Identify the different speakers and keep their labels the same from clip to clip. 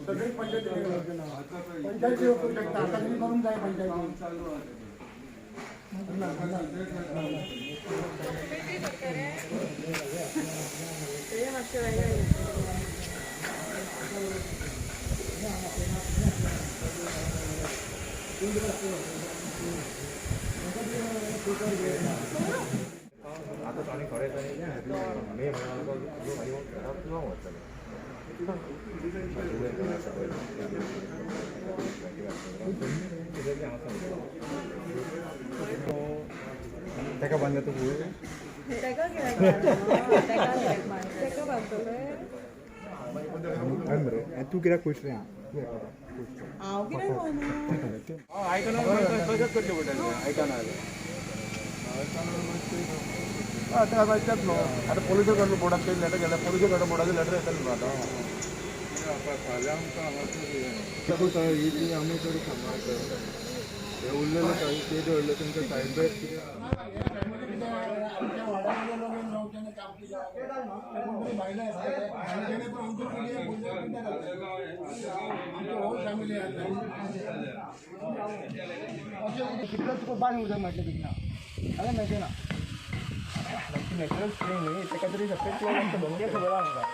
Speaker 1: सगळी पंचायती पंचायती करू शकता आता तुम्ही करून जाय पंचायती
Speaker 2: आता पाणी करायचं मे महिन्याला किंवा होतं तेका बांधलं तू तू कित्याक पयस रे
Speaker 3: हांव कितें
Speaker 2: आयकना तशेंच करचें पडटलें आयकना आतां आतां न्हू आतां पोलिसां कडलो बोर्डाक लेटर गेल्या पोलिसां कडलो बोर्डाचें लेटर येतलें न्हू आतां फाल्यां आमकां हांगासर ही आमी चड सांबाळट हे उरलेले काही ते दवरले तुमकां सायड बॅग
Speaker 1: कितलं तुका बांद उदक मेळटलें तितलें हांगा मेळचें ना नॅचरल स्प्रिंग न्ही तेका तरी सगळें भंगे खबर आमकां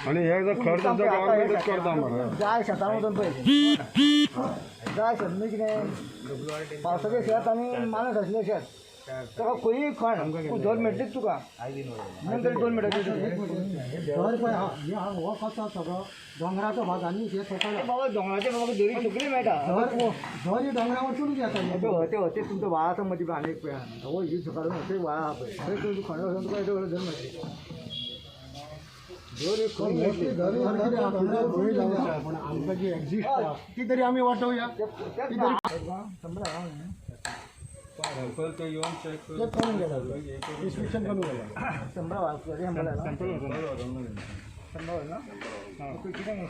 Speaker 2: आणि हे जर खर्च गव्हर्नमेंटच करता मरे
Speaker 1: जाय शेतां वचून पळय जाय शेत न्ही कितें पावसाचें शेत आनी मानस आसलें शेत ताका खंयी खण धर मेळटलीच तुका म्हणून तरी 2 मिनटांची धर पळय हो कसो सगळो दोंगराचो भाग आनी हे सकयल बाबा दोंगराचे बाबा दरी सगळी मेळटा धर ही दोंगरा वचूनच येता होते होते तुमचो व्हाळ आसा मदीं आनीक पळय हो ही सकाळ होते व्हाळ आहा पळय थंय तूं खंड वचून तुका येदो धर मेळटली पण आमकां जी एक्झिस्ट ती तरी आमी वाटोवया
Speaker 2: ते येवन चेक
Speaker 1: करून गेला इन्स्पेक्शन करून गेला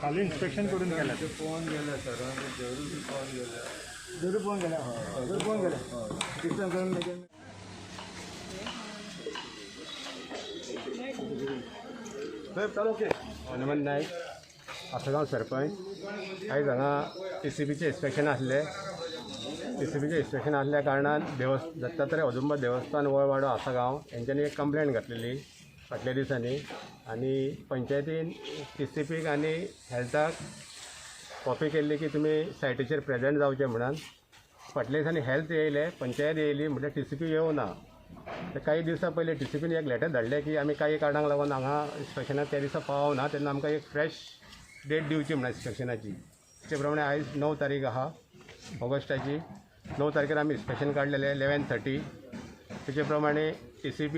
Speaker 2: खाली इन्स्पेक्शन करून गेला ते पळोवन गेले सर जरूर पळोवन गेले
Speaker 1: जरूर पळोवन गेल्या हय जरूर पळोवन गेले इन्स्पेक्शन करून गेले
Speaker 2: हनुमान नायक आसगांव सरपंच आयज हांगा TCBचें इन्स्पेक्शन आसलें TCBचें इन्स्पेक्शन आसल्या कारणान दत्तात्रय औदुंबर देवस्थान वळवाडो आसगांव हेंच्यांनी एक कंप्लेंट घातलेली फाटल्या दिसांनी आनी पंचायतीन TCBक आनी हेल्थाक कॉपी केल्ली की तुमी सायटीचेर प्रेजेंट जावचें म्हणून फाटल्या दिसांनी हेल्थ येयले पंचायत येयली म्हणल्यार TCB येवना काही दिवसां पयलीं TCBन एक लेटर धाडलें की आमी काही कारणाक लागून हांगा इन्स्पेक्शनाक त्या दिसा पावना तेन्ना आमकां एक फ्रेश डेट दिवची म्हणून इन्स्पेक्शनाची ते प्रमाणे आयज 9 तारीख आहा ऑगस्टाची 9 तारखेर आमी इन्स्पेक्शन काडलेलें 11:30 तेचे प्रमाणे TCB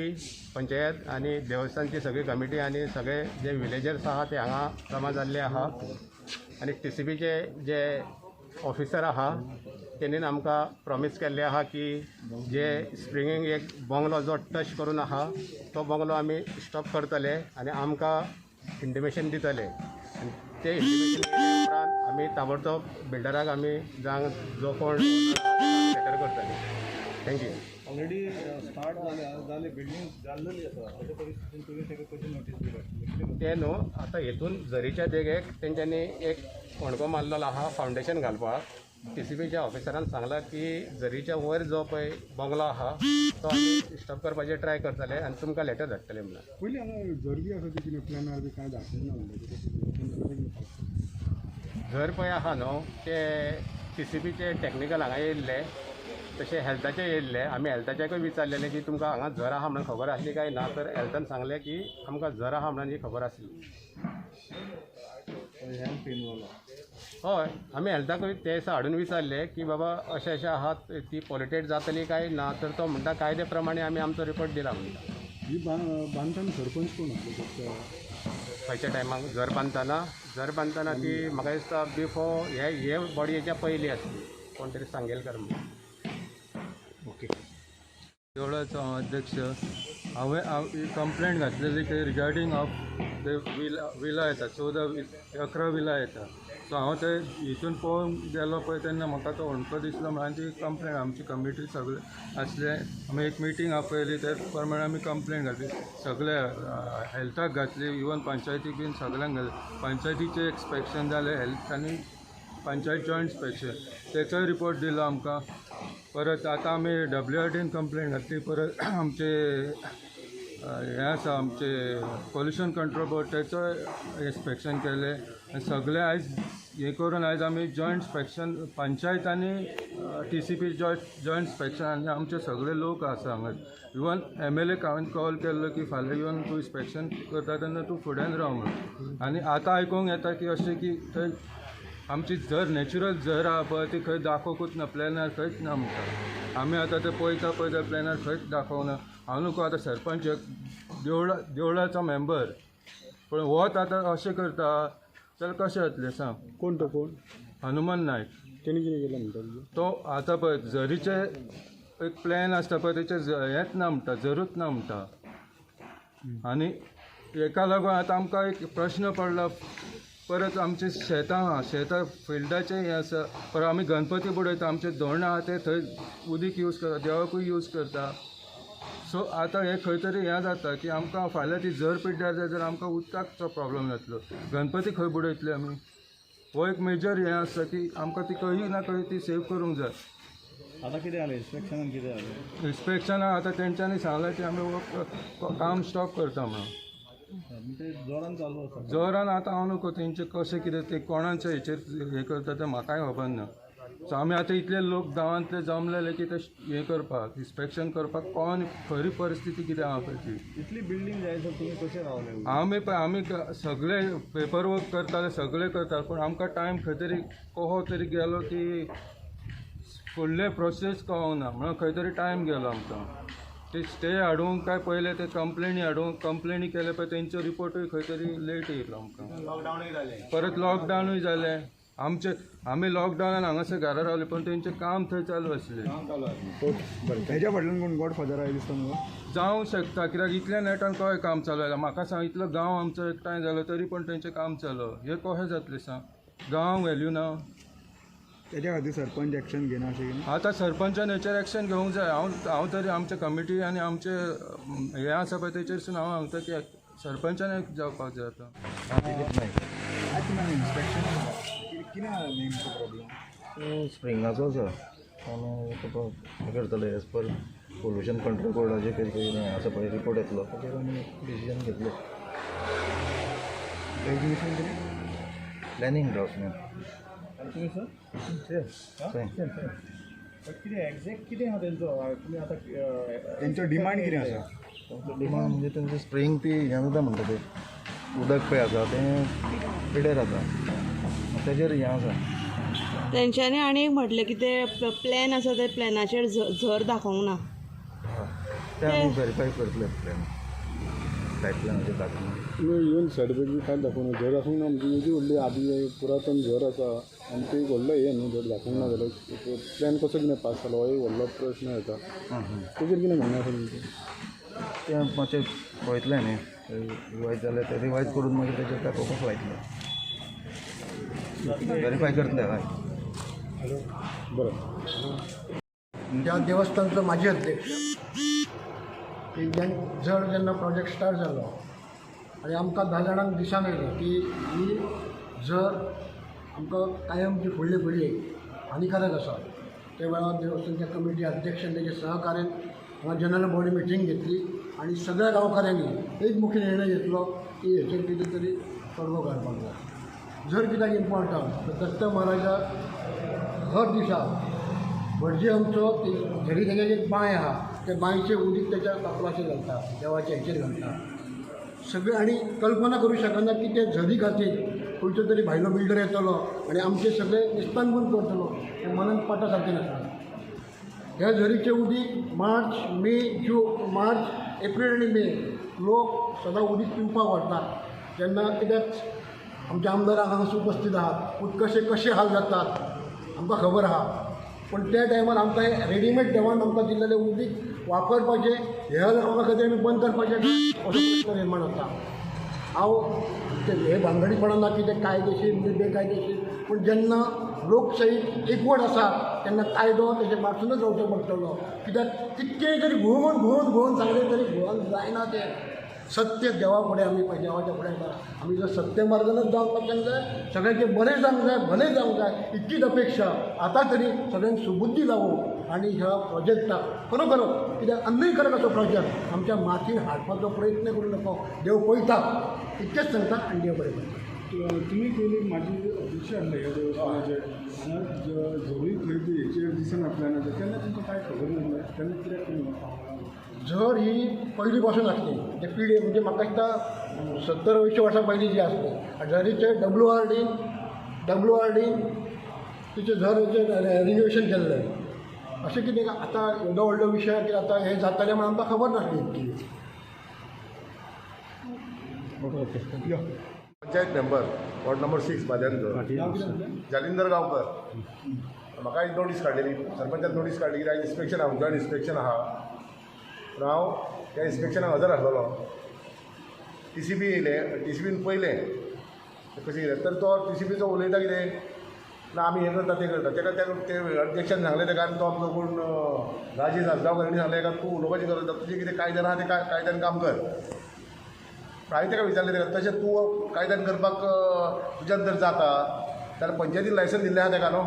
Speaker 2: पंचायत आनी देवस्थानची सगळी कमिटी आनी सगळे जे विलेजर्स आहा ते हांगा जमा जाल्ले आहा आनी TCBचे जे ऑफिसर आहा तेणीन आमकां प्रॉमीस केल्लें आहा की जे स्प्रिंगींग एक बंगलो जो टच करून आहा तो बंगलो आमी स्टॉप करतले आनी आमकां इंटिमेशन दितले ते इंटिमेशन केल्या उपरांत आमी ताबडतोब बिल्डराक आमी जावं जो कोण लेटर करतले थँक्यू
Speaker 4: ऑलरेडी स्टार्ट जाले बिल्डींग जाल्लेली आसा अशा परिस्थितीन तुमी ताका कशी नोटीस दिली
Speaker 2: ते न्हू आतां हेतून झरीच्या देगेक तेंच्यांनी एक फोंडको मारलेलो आहा फावंडेशन घालपाक TCBच्या ऑफिसरान सांगलां की झरीच्या वयर जो पळय बंगलो आहा तो आमी स्टॉप करपाचें ट्राय करतले आनी तुमकां लेटर धाडटले म्हणून
Speaker 4: पयलीं हांगा जर बी आसा ती कितें प्लॅनार बी कांय दाखयना
Speaker 2: घर पळय आहा न्हू ते TCBचे टॅक्निकल हांगा येयल्ले तशें हेल्थाचे येयल्ले आमी हेल्थाच्याकूय विचारलेलें की तुमकां हांगा झर आहा म्हणून खबर आसली काय ना तर हेल्थान सांगलें की आमकां झर आहा म्हणून ही खबर आसली हय आमी हेल्थाकूय ते दिसा हाडून विचारले की बाबा अशें अशें आहात ती पॉल्युटेड जातली काय ना तर तो म्हणटा कायदे प्रमाणे आमी आमचो रिपोर्ट दिला म्हणटा
Speaker 4: ही बांदतना सरपंच कोण आसलो
Speaker 2: खंयच्या टायमाक झर बांदतना ती म्हाका दिसता बिफोर हे बॉडयेच्या पयलीं आसली कोण तरी सांगेलकर म्हणून
Speaker 4: ओके
Speaker 5: देवळाचो हांव अध्यक्ष हांवें कंप्लेंट घातलेली की रिगार्डींग ऑफ
Speaker 4: ते विला येतात 11 विला येतात. सो हांव ते हितून पळोवन गेलो पळय तेन्ना म्हाका तो अणको दिसलो. म्हणून ती कंप्लेन आमची कमिटी सगळे आसले, आमी एक मिटींग आपयली, ते प्रमाणे आमी कंप्लेन घातली, सगळे हेल्थाक घातली, इवन पंचायतीक बीन सगळ्यांक घातली. पंचायतीचें इन्स्पेक्शन जालें, हेल्थ आनी पंचायत जॉयंट इन्स्पेक्शन, तेचोय रिपोर्ट दिलो आमकां. परत आतां आमी WRDन कंप्लेन घातली. परत आमचे हें आसा आमचे पोल्युशन कंट्रोल बोर्ड, तेचोय इन्स्पेक्शन केलें. सगळे आयज हे करून आयज आमी जॉयंट इन्स्पेक्शन पंचायत आनी TCP जॉयंट इन्स्पेक्शन आनी आमचे सगळे लोक आसा हांगा. इवन MLA हांवें कॉल केल्लो की फाल्यां येवन तूं इन्स्पेक्शन करता तेन्ना तूं फुड्यान राव म्हणून. आनी आतां आयकूंक येता की अशें की थंय आमची झर नॅचरल झर आहा पळय ती खंय दाखोवंकूच ना, प्लॅनार खंयच ना म्हणटा. आमी आतां ते पळयता पळय त्या प्लॅनार खंयच दाखोवना. हांव न्हू आतां सरपंच देवळाचो मेंबर, पूण होच आतां अशें करता जाल्यार कशें जातलें सांग.
Speaker 2: कोण तो कोण?
Speaker 4: हनुमान नायक.
Speaker 2: तेणी कितें केलें म्हणटा?
Speaker 4: तो आतां पळय झरीचे एक प्लॅन आसता पळय तेचे हेंच ना म्हणटा, झरूच ना म्हणटा. आनी हेका लागून आतां आमकां एक प्रश्न पडला. परत आमचे शेतां फिल्डाचें हें आसा, पर आमी गणपती बुडयता, आमचे धोंड आहा ते थंय उदीक यूज करता, देवाकूय यूज करता. सो आतां हे खंय तरी हें जाता की आमकां फाल्यां ती झर पिड्ड्यार जाय जाल्यार आमकां उदकाचो प्रॉब्लेम जातलो. गणपती खंय बुडयतले आमी? हो एक मेजर हें आसा की आमकां ती खंय ना खंय ती सेव करूंक जाय.
Speaker 5: आता कितें जालें इन्स्पेक्शनान कितें जालें?
Speaker 4: इन्स्पेक्शनाक आतां तेंच्यांनी सांगलें की आमी काम स्टॉप करता म्हणून.
Speaker 5: ते जोरान चालू आसा.
Speaker 4: जोरान आतां हांव न्हू तेंचे कशें कितें ते कोणाचे हेचेर हें करता तें म्हाकाय खबर ना. सो आमी आतां इतले लोक गांवांतले जमलेले की ते हें करपाक इन्स्पेक्शन करपाक कोण खरी परिस्थिती कितें आहा पळय ती.
Speaker 5: इतली बिल्डींग जाय तर तुमी कशें रावले?
Speaker 4: आमी सगळे पेपर वर्क करताले, सगळे करताले, पूण आमकां टायम खंय तरी कहो तरी गेलो की फुडले प्रोसेस कळोंक ना. म्हणून खंय तरी टायम गेलो आमकां. ते स्टे हाडूंक काय पयले ते कंप्लेनी हाडूंक, कंप्लेनी केले पळय तेंचो रिपोर्टूय खंय तरी लेट येयलो आमकां.
Speaker 5: लॉकडावनूय जालें.
Speaker 4: परत लॉकडावनूय जालें. आमी लॉकडावनान हांगासर घरा रावले, पण तेंचें काम थंय चालू आसलें.
Speaker 1: हेज्या फाटल्यान कोण गॉडफादर आय दिसता न्हू?
Speaker 4: जावंक शकता, कित्याक इतल्या नेटान कशें काम चालू आयलां. म्हाका सांग, इतलो गांव आमचो एकठांय जालो तरी पण तेंचें काम चालू. हें कशें जातलें सांग? गांवांक व्हॅल्यू ना.
Speaker 1: तेज्या खातीर सरपंच एक्शन घेना अशें कितें?
Speaker 4: आतां सरपंचान हेचेर एक्शन घेवंक जाय. हांव तरी आमच्या कमिटी आनी आमचे हें आसा पळय तेचेरसून हांव सांगता की सरपंचान जावपाक जाय आतां.
Speaker 1: कितें नेमको प्रॉब्लेम?
Speaker 6: स्प्रिंगाचो आसा आनी तो हें करतले एज पर पोल्युशन कंट्रोल बोर्डाचे कितें आसा पळय रिपोर्ट येतलो ताचेर आमी डिसिजन घेतलो. प्लॅनिंग ड्राफ्टमॅन
Speaker 5: तुमी सर कितें एग्जॅक्ट कितें आहा तेंचो? तुमी आतां
Speaker 1: तेंचो डिमांड कितें आसा?
Speaker 6: तांचो डिमांड म्हणजे तेंचे स्प्रेइंग ती हें जाता म्हणटा तें उदक पळय आसा तें पिड्यार जाता, तेजेर हें आसा.
Speaker 3: तेंच्यांनी आनी एक म्हटलें की ते प्लॅन आसा ते प्लॅनाचेर झर दाखोवंक ना.
Speaker 6: तें आमी व्हेरीफाय करतले प्लॅन सायट प्लॅनाचेर दाखोवंक.
Speaker 2: इवन सर्टिफिकेट कांय दाखोवना. झर दाखोवंक ना म्हणजे येदी व्हडली आदी पुरातन झर आसा आनी ते एक व्हडलो हें न्हू. झर दाखोवंक ना जाल्यार प्लॅन कसो कितें पास जालो हो एक व्हडलो प्रश्न येता. तेजेर कितें म्हणणें आसा तुमचें?
Speaker 6: तें मातशें पळयतलें न्ही, रिवायज जाल्यार तें रिवायज करून मागीर तेजेर दाखोवपाक लायतलें, व्हेरीफाय करतले. हय
Speaker 2: बरें.
Speaker 7: त्या देवस्थानचो माजी अध्यक्ष जर जेन्ना प्रोजेक्ट स्टार्ट जालो आनी आमकां 10 जाणांक दिसान येयलो की ही जर आमकां कायमची फुडली हानिकारक आसा. त्या वेळार देवस्थानच्या कमिटी अध्यक्षान तेजे सहकार्यान हांगा जनरल बॉडी मिटींग घेतली आनी सगळ्या गांवकाऱ्यांनी एकमुखी निर्णय घेतलो की हेचेर कितें तरी तोडगो काडपाक जाय. जर कित्याक इम्पॉर्टंट तर दत्त महाराजा हर दिसा भटजी आमचो झरी तेगे एक बांय आहा, त्या बांयचें उदीक तेच्या कापलाचेर घालता, देवाच्या हेचेर घालता. सगळे आनी कल्पना करूं शकना की ते झरी खातीर खंयचो तरी भायलो बिल्डर येतलो आनी आमचे सगळे निस्तानबंद करतलो. हें मनान पटा सारकें नासलें. ह्या झरीचें उदीक मार्च, मे, मार्च, एप्रील आनी मे लोक सदां उदीक पिवपाक वतात. तेन्ना कित्याक आमच्या आमदाराक हांगा उपस्थित आहात, कशे कशे हाल जातात आमकां खबर आहा. पूण त्या टायमार आमकां रेडीमेड देवान आमकां दिल्लेलें उदीक वापरपाचें हे लोकां खातीर आमी बंद करपाचें असो प्रश्न निर्माण जाता. हांव हे भानगडी पडना की ते कायदेशीर म्हणजे बेकायदेशीर, पूण जेन्ना लोकशाहीक एकवट आसा तेन्ना कायदो तेजे बाजूनच रावचो पडटलो. कित्याक कितकेंय जरी घुंवून सांगलें तरी घुंवून जायना तें. सत्य देवा फुडें आमी देवाच्या फुडें येता. आमी जर सत्य मार्गानच जावपाक जाय, सगळ्यांचें बरें जावंक जाय, भलें जावंक जाय, इतकीच अपेक्षा. आतां तरी सगळ्यांक सुबुद्धी लावूं आनी ह्या प्रोजेक्टाक खरोखर कित्याक अन्नयकारक असो प्रोजेक्ट आमच्या माथीर हाडपाचो प्रयत्न करूं नका. देव पळयता इतकेंच सांगता आनी देव बरें करता.
Speaker 5: तुम्ही केली माझी अपेक्षा आसली ह्या देवस्थानाचेर हांगा जरी खरेदी हेचेर दिसना प्लॅनाचेर तेन्ना तुमकां कांय खबर नासलें तेन्ना कित्याक तुमी
Speaker 7: झर ही पहिली पासून असली ते पिढी म्हणजे म्हाका दिसता 70-80 वर्सां पयलीं जी आसली. झरीचे WRDन तिचे झरीचे रिनोवेशन केल्लें अशें कितें आतां एवढो व्हडलो विशय की आतां हें जातलें म्हणून आमकां खबर नासली इतकी.
Speaker 8: पंचायत मेंबर वॉर्ड नंबर 6 बाद्यांचो जालिंदर गांवकर. म्हाका एक नोटीस काडलेली सरपंचान नोटीस काडली की आयज इन्स्पेक्शन आहा जॉयंट इन्स्पेक्शन आहा. हांव त्या इन्स्पेक्शनाक हजर आसलेलो. TCB येयलें TCBन पयलें कशें कितें तर तो TCBचो उलयता कितें ना आमी हें करता तें करता. ताका ते अध्यक्षान सांगलें ताका आनी तो आमचो कोण राजेश आसगांवकरांनी सांगलें ताका तूं उलोवपाची गरज ना, तुजें कितें कायद्यान आहा तें कायद्यान काम कर. हांवें ताका विचारलें ताका तशें तूं कायद्यान करपाक तुज्यान जर जाता जाल्यार पंचायतीक लायसन दिल्लें आहा ताका न्हू.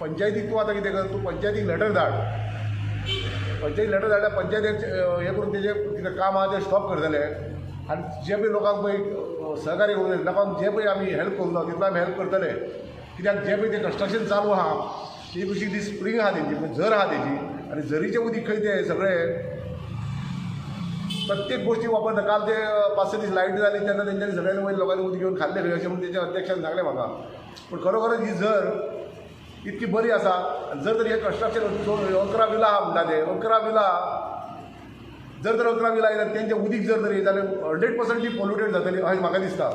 Speaker 8: पंचायतीक तूं आतां कितें कर, तूं पंचायतीक लेटर धाड. पंचायतीक लेटर धाडल्यार पंचायतीक हें करून तेजें कितें काम आहा तें स्टॉप करतले. आनी जे पळय लोकांक पळय सहकार्य करून लोकांक जे पळय आमी हेल्प करूं तितलो आमी हेल्प करतले. कित्याक जे पळय तें कन्स्ट्रक्शन चालू आहा ती कशी ती स्प्रिंग आहा तेजी झर आहा तेजी आनी झरीचें उदीक खंय तें सगळें प्रत्येक गोष्टी वापरता. काल ते 5-6 दीस लायट जाली तेन्ना तेंच्यांनी सगळ्यांनी वयर लोकांनी उदक घेवन खाल्लें खंय अशें म्हणून तेच्या अध्यक्षान सांगलें म्हाका. पूण खरोखरच ही झर इतकी बरी आसा. जर तर हें कन्स्ट्रक्शन 11 विला आहा म्हणटा ते 11 विला जर तर 11 विला येतात तेंचें उदीक जर तरी जाल्यार 100% ती पोल्युटेड जातली अशें म्हाका दिसता.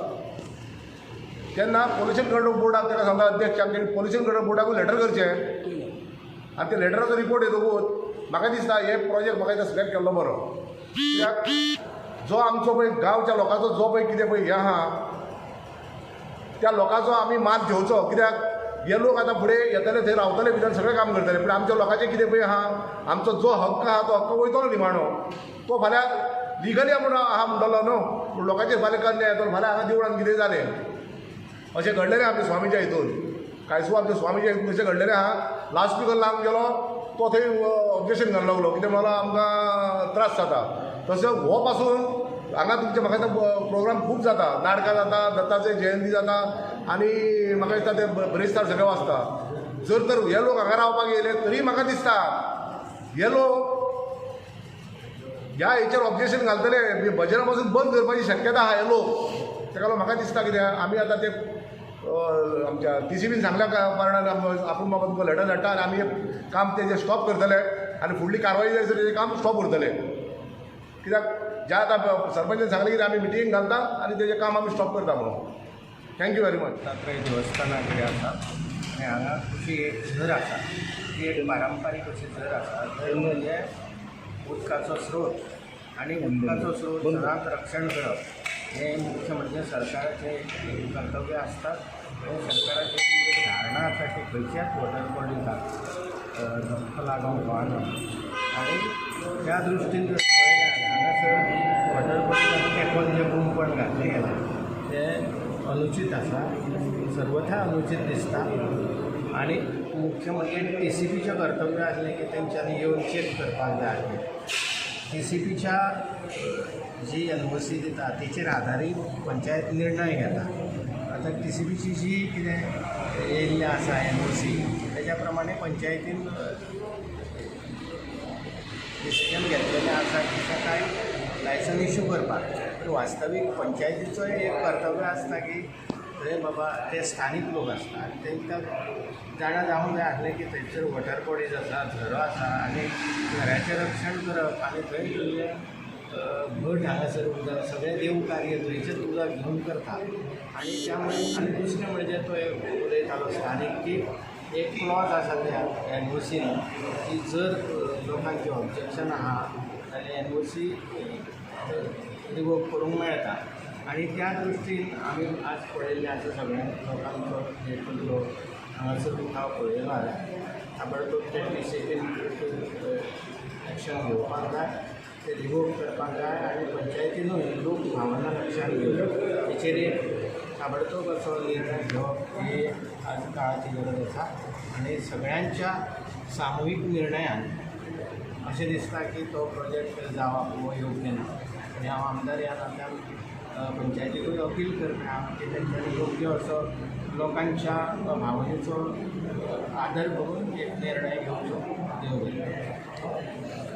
Speaker 8: तेन्ना पोल्युशन कंट्रोल बोर्डाक ताका सांगता अध्यक्ष आमचे पोल्युशन कंट्रोल बोर्डाकूय लेटर करचें आनी त्या लेटराचो रिपोर्ट येतकूच म्हाका दिसता हे प्रोजेक्ट म्हाका दिसता सिलेक्ट केल्लो बरो. कित्याक जो आमचो पळय गांवच्या लोकांचो जो पळय कितें पळय हें आहा त्या लोकांचो आमी मात घेवचो. कित्याक हे लोक आतां फुडें येतले थंय रावतले भितर सगळें काम करतले. पूण आमच्या लोकांचें कितें पळय आहा आमचो जो हक्क आहा तो हक्क वयतलो निमाणो. तो फाल्यां लिगली आपूण आहा म्हणटलो न्हू पूण लोकांचेर फाल्यां कन्या येतलो. फाल्यां हांगा देवळान कितें जालें अशें घडलेलें आमच्या स्वामीच्या हितून कांयसू आमच्या स्वामीच्या हितून अशें घडलेलें आहा. लावड स्पिकर लावंक गेलो तो थंय ऑब्जेक्शन घालूंक लागलो कितें म्हणलो आमकां त्रास जाता. तसो हो पासून हांगा तुमचे म्हाका दिसता प्रोग्राम खूब जाता. नाटकां जाता, दत्ताचे जयंती जाता आनी म्हाका दिसता ते बरेस्तार सगळें वाचता. जर तर हे लोक हांगा रावपाक येयले तरी म्हाका दिसता हे लोक ह्या हेचेर ऑब्जेक्शन घालतले भजनां पासून बंद करपाची शक्यता आहा हे लोक. ताका लागून म्हाका दिसता कितें आमी आतां ते आमच्या TCBन सांगल्या कारणान आपूण म्हाका तुमकां लेटर धाडटा आनी आमी हें काम तेजें स्टॉप करतले आनी फुडली कारवाई जाय तेजें काम स्टॉप उरतलें. कित्याक जे आतां सरपंचान सांगलें की आमी मिटींग घालता आनी तेजें काम आमी स्टॉप करता म्हणून. Thank you very much.
Speaker 9: दत्तात्रय देवस्थाना कडेन आसा आनी हांगा अशी एक झर आसा ती एक पारंपारीक अशी झर आसा. झर म्हणजे उदकाचो स्रोत आनी उदकाचो स्रोत झरांक रक्षण करप हें मुख्य म्हणजे सरकाराचें कर्तव्य आसता. सरकाराची एक धारणा आसा की खंयच्याच वॉटर बॉडीक धक्को लागोंक फावना आनी त्या दृश्टीन जर पळयल्यार हांगासर वॉटर बॉडीक तेंकोन जें कुंपण घातलें गेलें तें अनुचित आसा, सर्वथा अनुचित दिसता. आनी मुख्य म्हणजे TCBचें कर्तव्य आसलें की तेंच्यांनी येवन चॅक करपाक जाय. TCBच्या जी NOC दिता तेचेर आदारीत पंचायत निर्णय घेता. आतां TCBची जी कितें येयल्लें आसा NOC तेज्या प्रमाणे पंचायतीन डिसिजन घेतलेलें आसा की ताका लायसन इश्यू करपाक. पूण वास्तवीक पंचायतीचो एक कर्तव्य आसता की थंय बाबा ते स्थानीक लोक आसता आनी तांकां जाणा जावंक जाय आसलें की थंयसर वॉटर बॉडीज आसा, झरो आसा आनी घराचें रक्षण करप आनी थंय तुजें भट हांगासर उदक सगळें देव कार्य थंयचेच उदक घेवन करता. आनी त्यामुळे आनी दुसरें म्हणजे तो एक उलयतालो स्थानीक की एक क्लॉज आसा त्या NOCन की जर लोकांचें ऑब्जेक्शन आहा जाल्यार NOC रिवोक करूंक मेळटा. आणि त्या दृश्टीन आम्ही आज पळयल्ले आसा सगळ्या लोकांचो जो हांगासर हांव पळयलो ताबडतोब ते डिसिजन एक्शन घेवपाक जाय ते रिवोक करपाक जाय आनी पंचायतीनूय लोक भावना लक्षांत घेवन हेचेर एक ताबडतोब असो निर्णय घेवप ही आज काळाची गरज आसा आनी सगळ्यांच्या सामुहीक निर्णयान अशें दिसता की तो प्रोजेक्ट जावप हो योग्य ना आनी हांव आमदार ह्या नात्यान पंचायतीकूय अपील करता की तेंच्यांनी योग्य असो लोकांच्या भावनेचो आदर करून एक निर्णय घेवचो देव बरें.